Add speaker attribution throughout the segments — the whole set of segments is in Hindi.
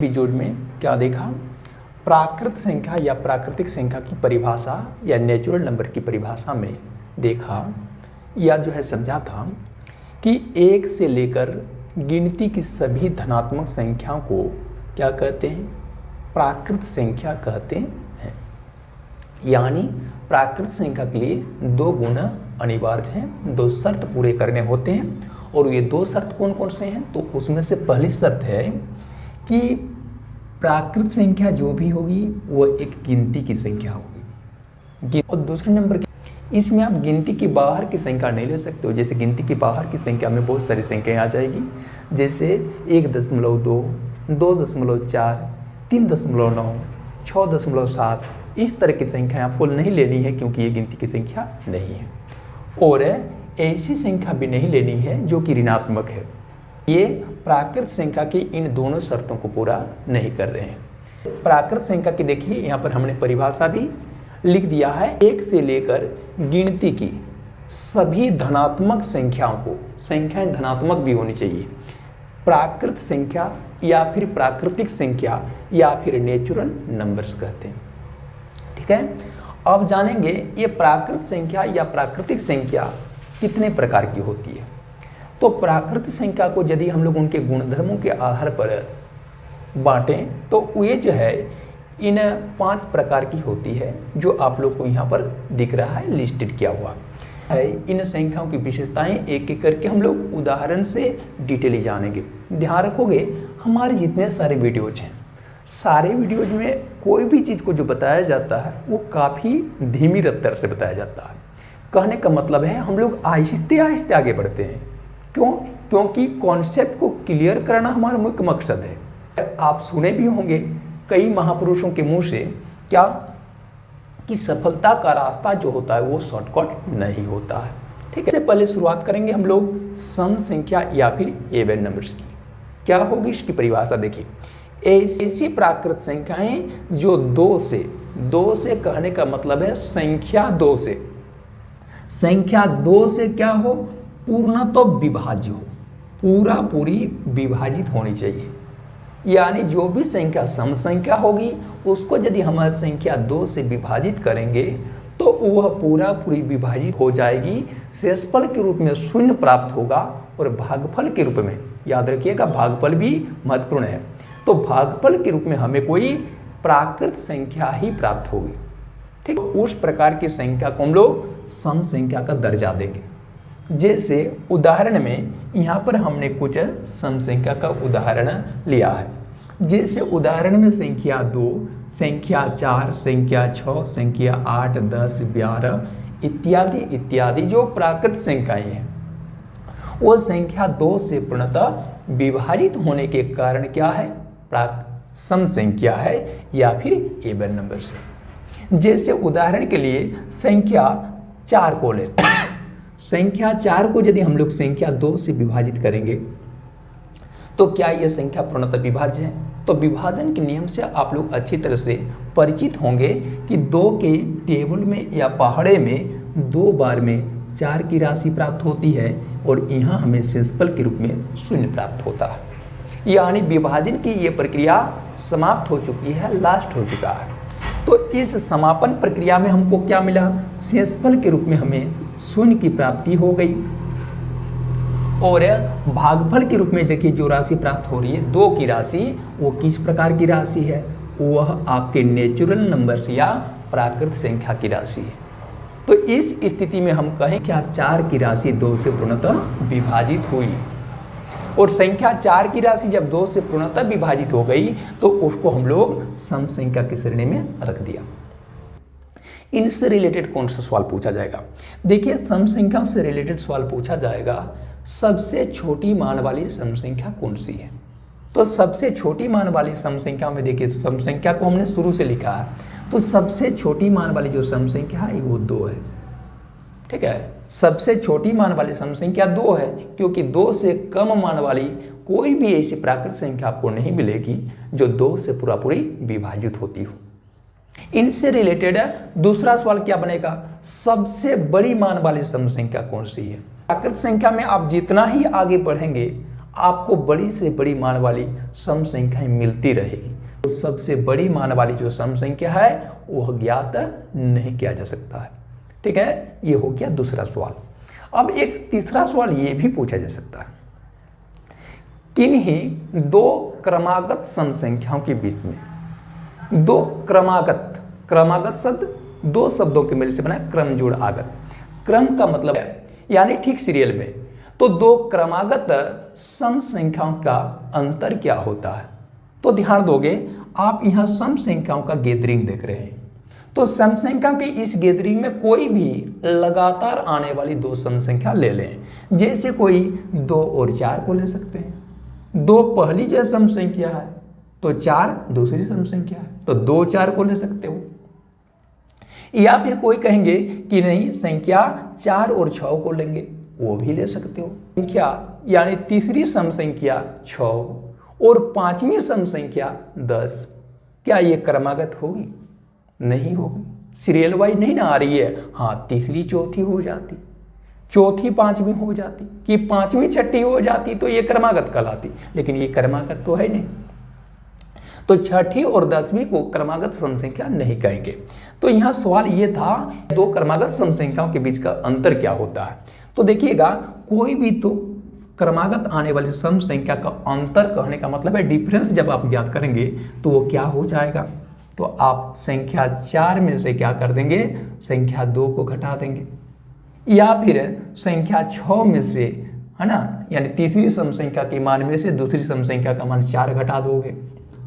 Speaker 1: वीडियो में क्या देखा, प्राकृत संख्या या प्राकृतिक संख्या की परिभाषा या नेचुरल नंबर की परिभाषा में देखा या जो है समझा था कि एक से लेकर गिनती की सभी धनात्मक संख्याओं को क्या कहते हैं, प्राकृत संख्या कहते हैं। यानी प्राकृत संख्या के लिए दो गुण अनिवार्य हैं, दो शर्त पूरे करने होते हैं। और ये दो शर्त कौन कौन से हैं, तो उसमें से पहली शर्त है कि प्राकृत संख्या जो भी होगी वो एक गिनती की संख्या होगी। और दूसरे नंबर की इसमें आप गिनती के बाहर की संख्या नहीं ले सकते हो। जैसे गिनती के बाहर की संख्या में बहुत सारी संख्याएं आ जाएगी, जैसे 1.2, 2.4, 3.9, 6.7, इस तरह की संख्याएं आपको नहीं लेनी है क्योंकि ये गिनती की संख्या नहीं है। और ऐसी संख्या भी नहीं लेनी है जो कि ऋणात्मक है। ये प्राकृत संख्या की इन दोनों शर्तों को पूरा नहीं कर रहे हैं। प्राकृत संख्या की देखिए यहाँ पर हमने परिभाषा भी लिख दिया है, एक से लेकर गिनती की सभी धनात्मक संख्याओं को, संख्याएं धनात्मक भी होनी चाहिए, प्राकृत संख्या या फिर प्राकृतिक संख्या या फिर नेचुरल नंबर्स कहते हैं। ठीक है, अब जानेंगे ये प्राकृत संख्या या प्राकृतिक संख्या कितने प्रकार की होती है। तो प्राकृत संख्या को यदि हम लोग उनके गुणधर्मों के आधार पर बांटें तो ये जो है इन 5 प्रकार की होती है, जो आप लोग को यहाँ पर दिख रहा है, लिस्टेड किया हुआ है। इन संख्याओं की विशेषताएं एक एक करके हम लोग उदाहरण से डिटेली जानेंगे। ध्यान रखोगे हमारे जितने सारे वीडियोज हैं, सारे वीडियोज में कोई भी चीज़ को जो बताया जाता है वो काफ़ी धीमी रफ्तार से बताया जाता है। कहने का मतलब है हम लोग आहिस्ते आहिस्ते आगे बढ़ते हैं। क्यों? क्योंकि कॉन्सेप्ट को क्लियर करना हमारा मुख्य मकसद है। आप सुने भी होंगे कई महापुरुषों के मुंह से क्या कि सफलता का रास्ता जो होता है वो शॉर्टकट नहीं होता है। ठीक है, इससे पहले शुरुआत करेंगे हम लोग सम संख्या या फिर इवन नंबर्स की। क्या होगी इसकी परिभाषा देखिए, ऐसी प्राकृत संख्याएं जो दो से कहने का मतलब है संख्या दो से क्या हो, पूर्णतः विभाज्य हो, पूरी विभाजित होनी चाहिए। यानी जो भी संख्या सम संख्या होगी उसको यदि हम संख्या 2 से विभाजित करेंगे तो वह पूरी विभाजित हो जाएगी। शेषफल के रूप में 0 प्राप्त होगा और भागफल के रूप में, याद रखिएगा भागफल भी महत्वपूर्ण है, तो भागफल के रूप में हमें कोई प्राकृत संख्या ही प्राप्त होगी। ठीक, उस प्रकार की संख्या को हम लोग सम संख्या का दर्जा देंगे। जैसे उदाहरण में यहाँ पर हमने कुछ सम संख्या का उदाहरण लिया है। जैसे उदाहरण में संख्या 2, संख्या 4, संख्या 6, संख्या 8, 10, 12 इत्यादि इत्यादि जो प्राकृत संख्याएं हैं वो संख्या 2 से पूर्णतः विभाजित होने के कारण क्या है, सम संख्या है या फिर इवन नंबर से। जैसे उदाहरण के लिए संख्या 4 को ले, संख्या 4 को यदि हम लोग संख्या 2 से विभाजित करेंगे तो क्या यह संख्या पूर्णतः विभाज्य है। तो विभाजन के नियम से आप लोग अच्छी तरह से परिचित होंगे कि 2 के टेबल में या पहाड़े में 2 बार में 4 की राशि प्राप्त होती है और यहाँ हमें शेषफल के रूप में 0 प्राप्त होता है। यानी विभाजन की ये प्रक्रिया समाप्त हो चुकी है, लास्ट हो चुका है। तो इस समापन प्रक्रिया में हमको क्या मिला, शेषफल के रूप में हमें 0 की प्राप्ति हो गई। और भागफल के रूप में देखिए जो राशि प्राप्त हो रही है 2 की राशि, वो किस प्रकार की राशि है, वह आपके नेचुरल नंबर या प्राकृत संख्या की राशि है। तो इस स्थिति में हम कहें क्या 4 की राशि 2 से पूर्णतः विभाजित हुई, और संख्या 4 की राशि जब 2 से पूर्णतः विभाजित हो गई तो उसको हम लोग सम संख्या की श्रेणी में रख दिया। इनसे रिलेटेड कौन सा सवाल पूछा जाएगा, देखिए सम संख्याओं से रिलेटेड सवाल पूछा जाएगा सबसे छोटी मान वाली सम संख्या कौन सी है। तो सबसे छोटी मान वाली सम संख्या में देखिए सम संख्या को हमने शुरू से लिखा है, तो सबसे छोटी मान वाली जो सम संख्या है वो 2 है। ठीक है, सबसे छोटी मान वाली सम संख्या 2 है, क्योंकि 2 से कम मान वाली कोई भी ऐसी प्राकृत संख्या आपको नहीं मिलेगी जो 2 से पूरी विभाजित होती हो। इनसे रिलेटेड दूसरा सवाल क्या बनेगा, सबसे बड़ी मान वाली सम संख्या कौन सी है। प्राकृत संख्या में आप जितना ही आगे बढ़ेंगे आपको बड़ी से बड़ी मान वाली सम संख्याएं मिलती रहेगी। तो सबसे बड़ी मान वाली जो सम संख्या है वह ज्ञात नहीं किया जा सकता है। ठीक है, ये हो गया दूसरा सवाल। अब एक तीसरा सवाल ये भी पूछा जा सकता है, किन्हीं दो क्रमागत सम संख्याओं के बीच में दो क्रमागत शब्द दो शब्दों के मेल से बना क्रम जोड़ आगत। क्रम का मतलब है यानी ठीक सीरियल में, तो दो क्रमागत सम संख्याओं का अंतर क्या होता है। तो ध्यान दोगे आप यहां सम संख्याओं का गैदरिंग देख रहे हैं, तो सम संख्याओं की इस गैदरिंग में कोई भी लगातार आने वाली दो सम संख्या ले लें। जैसे कोई 2 और 4 को ले सकते हैं। 2 पहली जो सम संख्या है तो 4 दूसरी सम संख्या है, तो 2 4 को ले सकते हो। या फिर कोई कहेंगे कि नहीं संख्या 4 और 6 को लेंगे, वो भी ले सकते हो। संख्या यानी तीसरी सम संख्या 6 और पांचवी सम संख्या 10, क्या ये क्रमागत होगी? नहीं होगी, सीरियल वाइज नहीं ना आ रही है। हाँ, तीसरी चौथी हो जाती, चौथी पांचवी हो जाती, कि पांचवी छठी हो जाती तो ये क्रमागत कहलाती, लेकिन ये क्रमागत तो है नहीं। तो छठी और 10वीं को क्रमागत सम संख्या नहीं कहेंगे। तो यहां सवाल ये था दो क्रमागत सम संख्याओं के बीच का अंतर क्या होता है। तो देखिएगा कोई भी तो क्रमागत आने वाली सम संख्या का अंतर कहने का मतलब है डिफरेंस जब आप ज्ञात करेंगे तो वो क्या हो जाएगा। तो आप संख्या 4 में से क्या कर देंगे, संख्या 2 को घटा देंगे, या फिर संख्या 6 में से, है ना, यानी तीसरी सम संख्या के मान में से दूसरी सम संख्या का मान 4 घटा दोगे।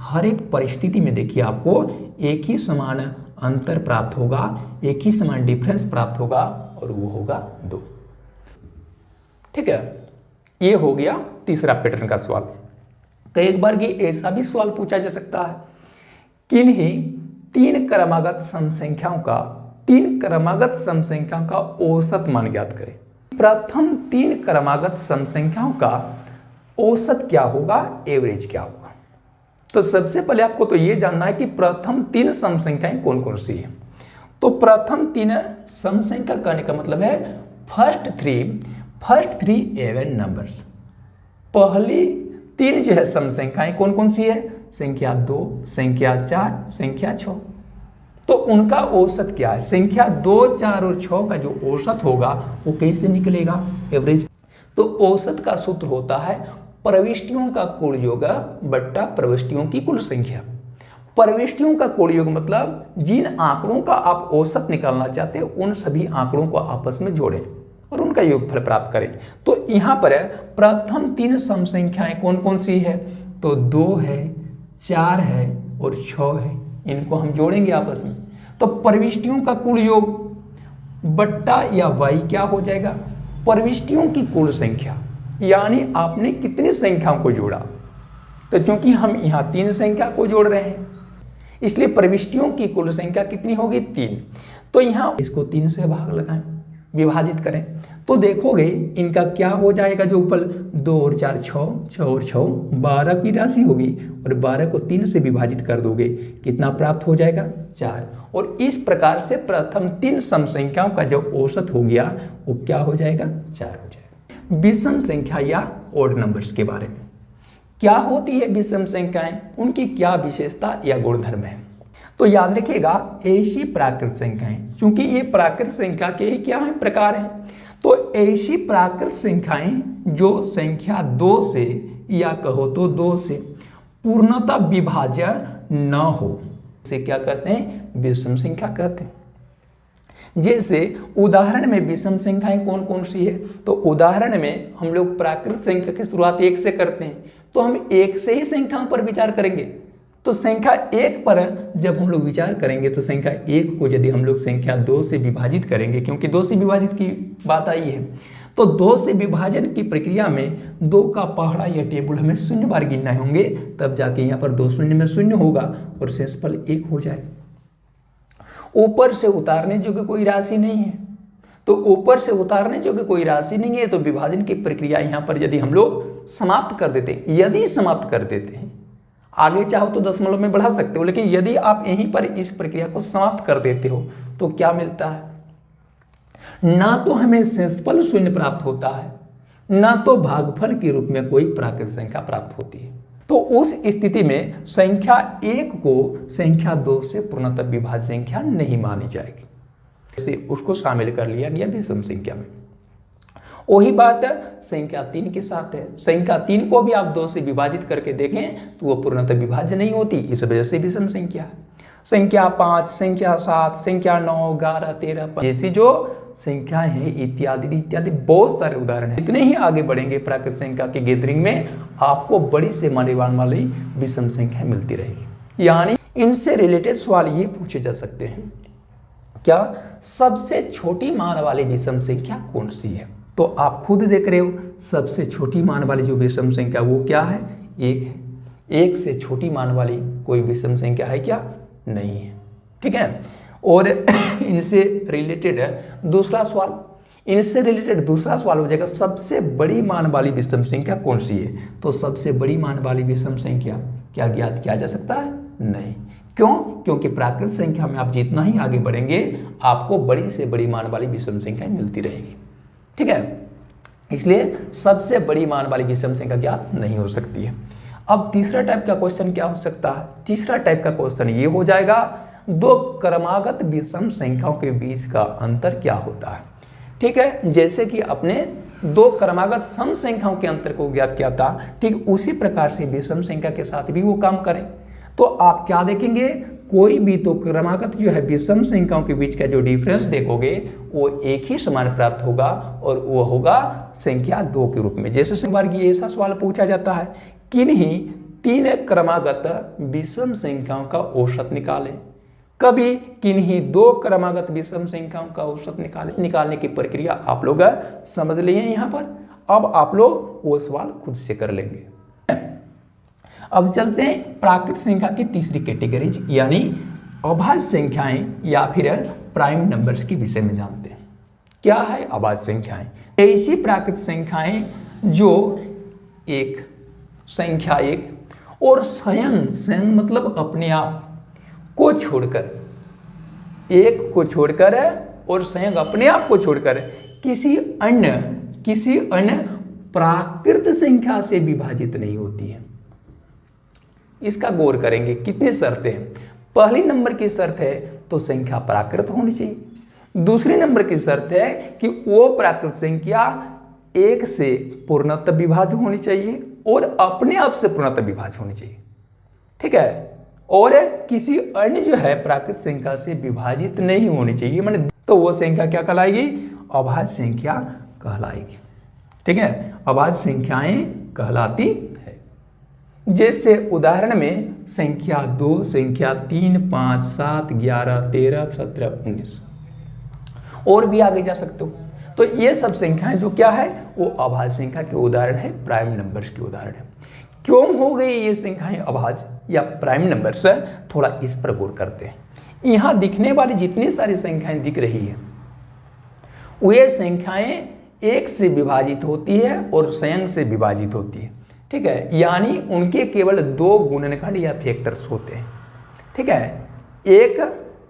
Speaker 1: हर एक परिस्थिति में देखिए आपको एक ही समान अंतर प्राप्त होगा, एक ही समान डिफरेंस प्राप्त होगा और वो होगा 2। ठीक है, ये हो गया तीसरा पैटर्न का सवाल। कई बार कि ऐसा भी सवाल पूछा जा सकता है, किन्हीं तीन क्रमागत सम संख्याओं का औसत मान ज्ञात करें। प्रथम 3 क्रमागत सम संख्याओं का औसत क्या होगा, एवरेज क्या होगा। तो सबसे पहले आपको तो ये जानना है कि प्रथम 3 सम संख्याएं कौन कौन सी है। तो प्रथम 3 सम संख्या कहने का मतलब है फर्स्ट थ्री इवन नंबर्स। पहली 3 जो है सम संख्याएं कौन कौन सी है, संख्या 2, संख्या 4, संख्या 6। तो उनका औसत क्या है, संख्या 2, 4 और 6 का जो औसत होगा वो कैसे निकलेगा, एवरेज। तो औसत का सूत्र होता है प्रविष्टियों का कुल योग बट्टा प्रविष्टियों की कुल संख्या। प्रविष्टियों का कुल योग मतलब जिन आंकड़ों का आप औसत निकालना चाहते हैं उन सभी आंकड़ों को आपस में जोड़ें और उनका योगफल प्राप्त करें। तो यहाँ पर प्रथम 3 सम संख्याएं कौन कौन सी है, तो 2 है, 4 है और 6 है। इनको हम जोड़ेंगे आपस में, तो प्रविष्टियों का कुल योग बट्टा या वाई क्या हो जाएगा, प्रविष्टियों की कुल संख्या, यानी आपने कितनी संख्याओं को जोड़ा। तो चूंकि हम यहाँ 3 संख्या को जोड़ रहे हैं इसलिए प्रविष्टियों की कुल संख्या कितनी होगी, 3। तो यहाँ इसको 3 से भाग लगाएं, विभाजित करें, तो देखोगे इनका क्या हो जाएगा, जो ऊपर 2 और 4 6, 6 और 6 12 की राशि होगी और 12 को 3 से विभाजित कर दोगे, कितना प्राप्त हो जाएगा, 4। और इस प्रकार से प्रथम 3 सम संख्याओं का जो औसत हो गया वो क्या हो जाएगा, 4 हो जाएगा। विषम संख्या या ओड नंबर्स के बारे में क्या होती है विषम संख्याएं, उनकी क्या विशेषता या गुणधर्म है। तो याद रखिएगा ऐसी प्राकृत संख्याएं, क्योंकि ये प्राकृत संख्या के ही क्या है, प्रकार हैं। तो ऐसी प्राकृत संख्याएं जो संख्या 2 से या कहो तो 2 से पूर्णतः विभाज्य न हो, से क्या कहते हैं, विषम संख्या कहते हैं। जैसे उदाहरण में विषम संख्याएं कौन कौन सी है, तो उदाहरण में हम लोग प्राकृत संख्या की शुरुआत 1 से करते हैं, तो हम 1 से ही संख्याओं पर विचार करेंगे। तो संख्या 1 पर जब हम लोग विचार करेंगे तो संख्या 1 को यदि हम लोग संख्या 2 से विभाजित करेंगे, क्योंकि 2 से विभाजित की बात आई है, तो 2 से विभाजन की प्रक्रिया में 2 का पहाड़ा या टेबल हमें 0 बार गिनना होंगे, तब जाके यहाँ पर 2 शून्य में 0 होगा और शेषफल 1 हो जाए। ऊपर से उतारने जोगी कोई राशि नहीं है, तो ऊपर से उतारने जोगी कोई राशि नहीं है, तो विभाजन की प्रक्रिया यहाँ पर यदि हम लोग समाप्त कर देते हैं, यदि समाप्त कर देते हैं, आगे चाहो तो दशमलव में बढ़ा सकते हो, लेकिन यदि आप यहीं पर इस प्रक्रिया को समाप्त कर देते हो तो क्या मिलता है, ना तो हमें शेषफल 0 प्राप्त होता है, ना तो भागफल के रूप में कोई प्राकृत संख्या प्राप्त होती है। तो उस स्थिति में संख्या 1 को संख्या 2 से पूर्णतः विभाज्य संख्या नहीं मानी जाएगी, जैसे उसको शामिल कर लिया गया विषम संख्या में। वही बात संख्या 3 के साथ है। संख्या 3 को भी आप 2 से विभाजित करके देखें तो वो पूर्णतः विभाज्य नहीं होती, इस वजह से विषम संख्या है। संख्या 5, संख्या 7, संख्या 9, 11, 13 ऐसी जो संख्याएं हैं इत्यादि इत्यादि बहुत सारे उदाहरण हैं। इतने ही आगे बढ़ेंगे प्राकृत संख्या के गैदरिंग में आपको बड़ी से मूल्यवान वाली विषम संख्या मिलती रहेगी। यानी इनसे रिलेटेड सवाल ये पूछे जा सकते हैं, क्या सबसे छोटी मान वाली विषम संख्या कौन सी है? तो आप खुद देख रहे हो, सबसे छोटी मान वाली जो विषम संख्या वो क्या है? 1 है। 1 से छोटी मान वाली कोई विषम संख्या है क्या? नहीं है। ठीक है। और इनसे रिलेटेड दूसरा सवाल, इनसे रिलेटेड दूसरा सवाल हो जाएगा, सबसे बड़ी मान वाली विषम संख्या कौन सी है? तो सबसे बड़ी मान वाली विषम संख्या क्या ज्ञात किया जा सकता है? नहीं। क्यों? क्योंकि प्राकृत संख्या में आप जितना ही आगे बढ़ेंगे आपको बड़ी से बड़ी मान वाली विषम संख्या मिलती रहेगी। ठीक है, इसलिए सबसे बड़ी मान वाली विषम संख्या ज्ञात नहीं हो सकती है। अब तीसरा टाइप का क्वेश्चन क्या हो सकता है? तीसरा टाइप का क्वेश्चन ये हो जाएगा, 2 क्रमागत विषम संख्याओं के बीच का अंतर क्या होता है? ठीक है, जैसे कि अपने 2 क्रमागत सम संख्याओं के अंतर को ज्ञात किया था, ठीक उसी प्रकार से विषम संख्या के साथ भी वो काम करें। तो आप क्या देखेंगे, कोई भी तो क्रमागत जो है विषम संख्याओं के बीच का जो डिफरेंस देखोगे वो एक ही समान प्राप्त होगा और वो होगा संख्या 2 के रूप में। जैसे बार ये ऐसा सवाल पूछा जाता है, किन्हीं 3 क्रमागत विषम संख्याओं का औसत निकालें। कभी किन्हीं 2 क्रमागत विषम संख्याओं का औसत निकालने की प्रक्रिया आप लोग समझ लिए यहाँ पर। अब आप लोग वो सवाल खुद से कर लेंगे। अब चलते हैं प्राकृत संख्या की तीसरी कैटेगरीज यानी अभाज्य संख्याएं या फिर प्राइम नंबर्स के विषय में जानते हैं। क्या है अभाज्य संख्याएं? ऐसी प्राकृत संख्याएं जो एक संख्या 1 और स्वयं मतलब अपने आप को छोड़कर, 1 को छोड़कर और स्वयं अपने आप को छोड़कर किसी अन्य प्राकृत संख्या से विभाजित नहीं होती है। इसका गौर करेंगे, कितनी शर्तें हैं। पहली नंबर की शर्त है तो संख्या प्राकृत होनी चाहिए। दूसरी नंबर की शर्त है कि वो प्राकृत संख्या 1 से पूर्णतः विभाज्य होनी चाहिए और अपने आप से पूर्णतः विभाज्य होनी चाहिए। ठीक है, और किसी अन्य जो है प्राकृत संख्या से विभाजित नहीं होनी चाहिए, माने तो वो संख्या क्या कहलाएगी? अभाज्य संख्या कहलाएगी। ठीक है, अभाज्य संख्याएं कहलाती है। जैसे उदाहरण में संख्या 2, संख्या 3, 5, 7, 11, 13, 17, 19 और भी आगे जा सकते हो। तो ये सब संख्याएं जो क्या है वो अभाज्य संख्या के उदाहरण है, प्राइम नंबर्स के उदाहरण है। क्यों हो गई ये संख्याएं अभाज्य या प्राइम नंबर्स? थोड़ा इस पर गौर करते हैं। यहां दिखने वाली जितनी सारी संख्याएं दिख रही है वे संख्याएं 1 से विभाजित होती है और स्वयं से विभाजित होती है। ठीक है, यानी उनके केवल 2 गुणनखंड या फैक्टर्स होते हैं। ठीक है, 1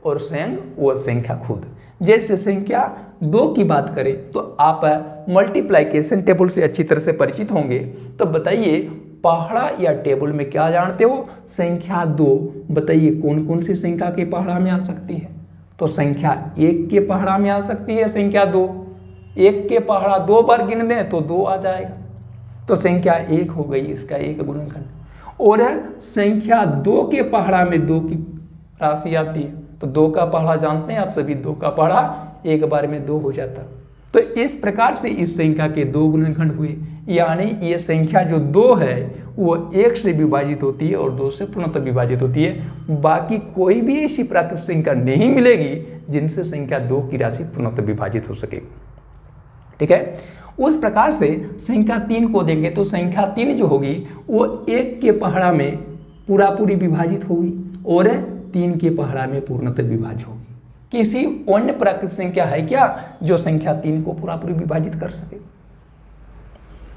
Speaker 1: और स्वयं वो संख्या खुद। जैसे संख्या 2 की बात करें तो आप मल्टीप्लाइकेशन टेबल से अच्छी तरह से परिचित होंगे। तो बताइए पहाड़ा या टेबल में क्या जानते हो? संख्या 2। बताइए कौन कौन सी संख्या के पहाड़ा में आ सकती है? तो संख्या 1 के पहाड़ा में आ सकती है संख्या 2। 1 के पहाड़ा 2 बार गिन दें तो 2 आ जाएगा, तो संख्या 1 हो गई, इसका 1 गुणनखंड। और संख्या 2 के पहाड़ा में 2 की राशि आती है, तो 2 का पहाड़ा जानते हैं आप सभी, 2 का पहाड़ा 1 बार में 2 हो जाता। तो इस प्रकार से इस संख्या के 2 गुणनखंड हुए, यानी ये संख्या जो 2 है वो 1 से विभाजित होती है और 2 से पूर्णतः विभाजित होती है। बाकी कोई भी ऐसी प्राकृत संख्या नहीं मिलेगी जिनसे संख्या 2 की राशि पूर्णतः विभाजित हो सके। ठीक है, उस प्रकार से संख्या 3 को देंगे तो संख्या 3 जो होगी वो 1 के पहाड़ा में पूरी विभाजित होगी और 3 के पहाड़ा में पूर्णतः विभाजित होगी। किसी अन्य प्राकृत संख्या है क्या जो संख्या 3 को पूरी विभाजित कर सके?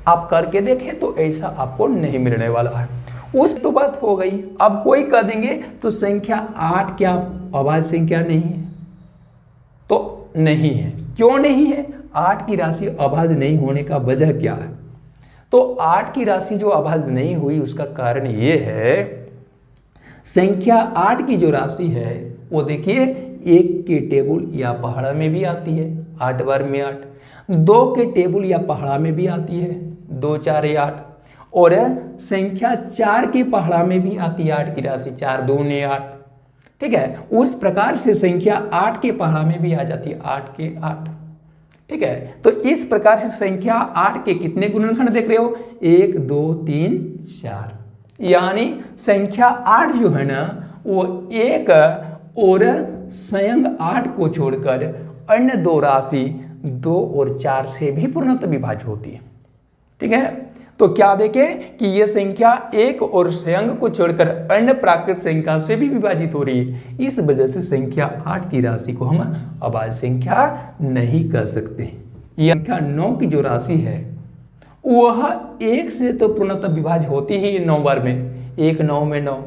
Speaker 1: आप करके देखें तो ऐसा आपको नहीं मिलने वाला है। उस तो बात हो गई। अब कोई कह देंगे तो संख्या 8 क्या अभाज्य संख्या नहीं है? तो नहीं है। क्यों नहीं है? 8 की राशि अभाज्य नहीं होने का वजह क्या है? तो 8 की राशि जो अभाज्य नहीं हुई उसका कारण ये है, संख्या 8 की जो राशि है वो देखिए 1 के टेबुल या पहाड़ा में भी आती है, 8 बार में 8, 2 के टेबुल या पहाड़ा में भी आती है, 2 4 8, और संख्या 4 के पहाड़ा में भी आती है 8 की राशि, 4 2 8। ठीक है, उस प्रकार से संख्या 8 के पहाड़ा में भी आ जाती है, 8 के 8। ठीक है, तो इस प्रकार से संख्या 8 के कितने गुणनखंड देख रहे हो? 1 2 3 4, यानी संख्या 8 जो है ना वो 1 और संयोग 8 को छोड़कर अन्य दो राशि 2 और 4 से भी पूर्णतः विभाज्य होती है। ठीक है, तो क्या देखें कि ये संख्या 1 और संयोग को छोड़कर अन्य प्राकृत संख्या से भी विभाजित हो रही है। इस वजह से संख्या 8 की राशि को हम अभाज्य संख्या नहीं कर सकते। संख्या 9 की जो राशि है वह 1 से तो पूर्णतः विभाज्य होती ही 9 बार में, 1 9 में 9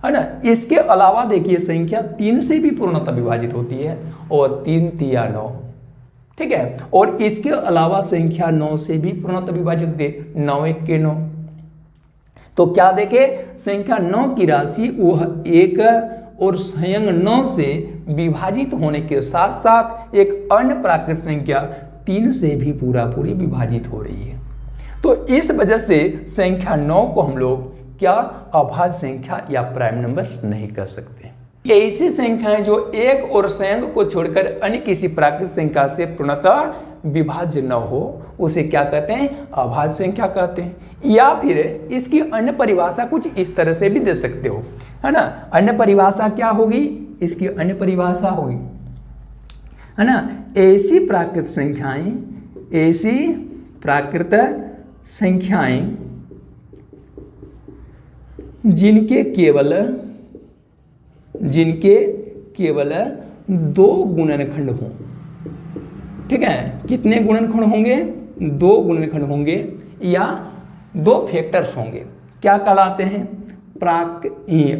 Speaker 1: है ना। इसके अलावा देखिए संख्या 3 से भी पूर्णतः विभाजित होती है, और 3 तिया 9। ठीक है, और इसके अलावा संख्या 9 से भी पूर्णतः विभाजित होती है, 9 1 के 9। तो क्या देखे, संख्या 9 की राशि वह 1 और संयोग 9 से विभाजित होने के साथ साथ एक अन्य प्राकृत संख्या 3 से भी पूरी विभाजित हो रही है। तो इस वजह से संख्या 9 को हम लोग क्या अभाज्य संख्या या प्राइम नंबर नहीं कर सकते। ऐसी संख्याएं जो 1 और संयोग को छोड़कर अन्य किसी प्राकृत संख्या से पूर्णतः विभाज्य न हो उसे क्या कहते हैं? अभाज्य संख्या कहते हैं। या फिर इसकी अन्य परिभाषा कुछ इस तरह से भी दे सकते हो, है ना। अन्य परिभाषा क्या होगी? इसकी अन्य परिभाषा होगी, है ना, ऐसी प्राकृत संख्याएं जिनके केवल 2 गुणनखंड हों। ठीक है, कितने गुणनखंड होंगे? 2 गुणनखंड होंगे या 2 फैक्टर्स होंगे, क्या कहलाते हैं?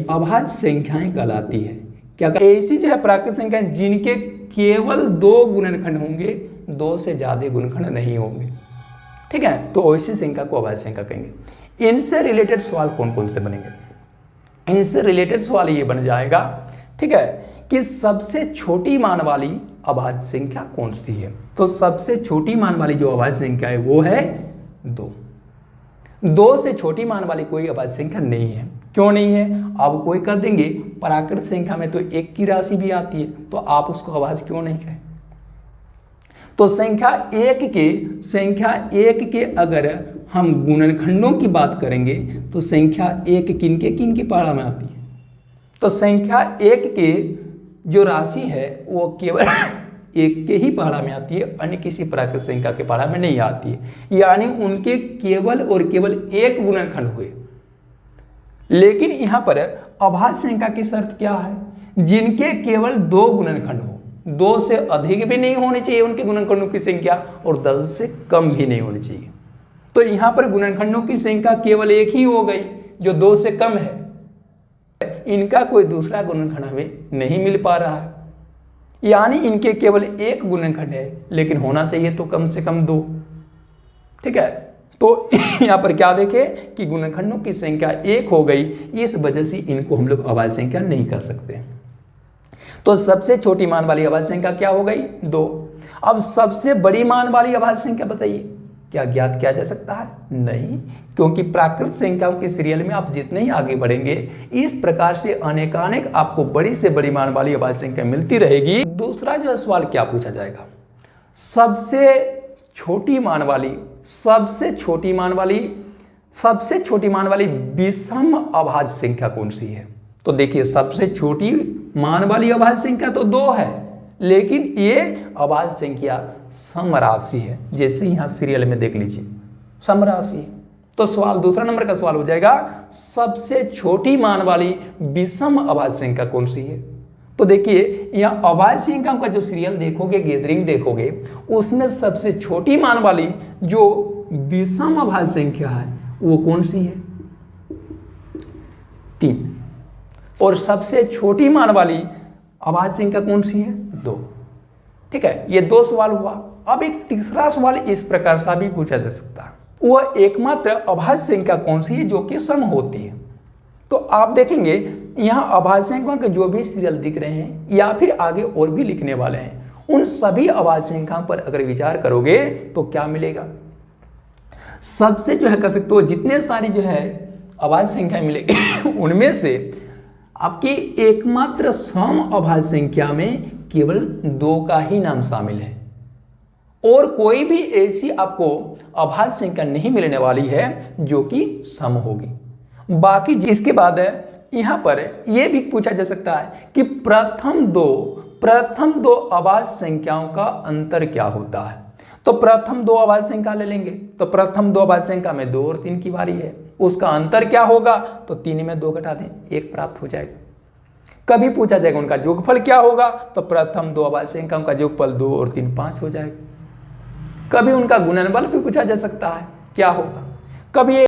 Speaker 1: अभाज्य संख्याएं कहलाती है। क्या ऐसी जो है प्राकृत संख्याएं जिनके केवल 2 गुणनखंड होंगे, 2 से ज्यादा गुणनखंड नहीं होंगे। ठीक है, तो ऐसी संख्या को अभाज्य संख्या कहेंगे। इनसे रिलेटेड सवाल कौन कौन से बनेंगे? इनसे रिलेटेड सवाल ये बन जाएगा, ठीक है, कि सबसे छोटी मान वाली अभाज्य संख्या कौन सी है? तो सबसे छोटी मान वाली जो अभाज्य संख्या है वो है 2। 2 से छोटी मान वाली कोई अभाज्य संख्या नहीं है। क्यों नहीं है? अब कोई कर देंगे प्राकृत संख्या में तो 1 की राशि भी आती है, तो आप उसको अभाज्य क्यों नहीं कहें? तो संख्या 1 के अगर हम गुणनखंडों की बात करेंगे तो संख्या 1 किन के पहाड़ा में आती है? तो संख्या 1 के जो राशि है वो केवल 1 के ही पहाड़ा में आती है, अन्य किसी प्राकृत संख्या के पहाड़ा में नहीं आती है। यानी उनके केवल और केवल 1 गुणनखंड हुए। लेकिन यहां पर अभाज्य संख्या की शर्त क्या है? जिनके केवल 2 गुणनखंड हो, 2 से अधिक भी नहीं होनी चाहिए उनके गुणनखंडों की संख्या, और 10 से कम भी नहीं होनी चाहिए। तो यहां पर गुणनखंडों की संख्या केवल 1 ही हो गई जो 2 से कम है। इनका कोई दूसरा गुणनखंड हमें नहीं मिल पा रहा है, यानी इनके केवल 1 गुणनखंड है, लेकिन होना चाहिए तो कम से कम 2। ठीक है, तो यहां पर क्या देखें कि गुणनखंडों की संख्या 1 हो गई, इस वजह से इनको हम लोग अभाज्य संख्या नहीं कर सकते। तो सबसे छोटी मान वाली अभाज्य संख्या क्या हो गई? 2। अब सबसे बड़ी मान वाली अभाज्य संख्या बताइए, क्या ज्ञात किया जा सकता है? नहीं, क्योंकि प्राकृत संख्याओं के सीरियल में आप जितने ही आगे बढ़ेंगे इस प्रकार से अनेकानेक आपको बड़ी से बड़ी मान वाली अभाज्य संख्या मिलती रहेगी। दूसरा जो सवाल क्या पूछा जाएगा? सबसे छोटी मान वाली विषम अभाज्य संख्या कौन सी है? तो देखिए सबसे छोटी मान वाली अभाज्य संख्या तो 2 है, लेकिन ये अभाज्य संख्या समराशि है। जैसे यहां सीरियल में देख लीजिए समराशि, तो सवाल दूसरा नंबर का सवाल हो जाएगा सबसे छोटी मान वाली विषम अभाज्य संख्या कौन सी है? तो देखिए यहाँ अभाज्य संख्याओं का जो सीरियल देखोगे, गैदरिंग देखोगे, उसमें सबसे छोटी मान वाली जो विषम अभाज्य संख्या है वो कौन सी है? 3। और सबसे छोटी मान वाली अभाज्य संख्या कौन सी है? 2। ठीक है, ये 2 सवाल हुआ। अब एक तीसरा सवाल इस प्रकार से भी पूछा जा सकता है, वह एकमात्र अभाज्य संख्या कौन सी है जो कि सम होती है। तो आप देखेंगे यहाँ अभाज्य संख्याओं के जो भी सीरियल दिख रहे हैं या फिर आगे और भी लिखने वाले हैं, उन सभी अभाज्य संख्याओं पर अगर विचार करोगे तो क्या मिलेगा, सबसे जो है कर सकते हो जितने सारे जो है अभाज्य संख्या मिलेगी उनमें से आपकी एकमात्र सम अभाज्य संख्या में केवल 2 का ही नाम शामिल है और कोई भी ऐसी आपको अभाज्य संख्या नहीं मिलने वाली है जो कि सम होगी। बाकी इसके बाद यहां पर यह भी पूछा जा सकता है कि प्रथम दो अभाज्य संख्याओं का अंतर क्या होता है। तो प्रथम 2 अभाज्य संख्या ले लेंगे, तो प्रथम 2 अभाज्य संख्या में 2 और 3 की बारी है, उसका अंतर क्या होगा, तो 3 में 2 घटा दें 1 प्राप्त हो जाएगा। कभी पूछा जाएगा उनका योगफल क्या होगा, तो प्रथम 2 अभाज्य संख्याओं का योगफल 2 और 3 5 हो जाएगा। कभी उनका गुणनफल भी पूछा जा सकता है क्या होगा, कभी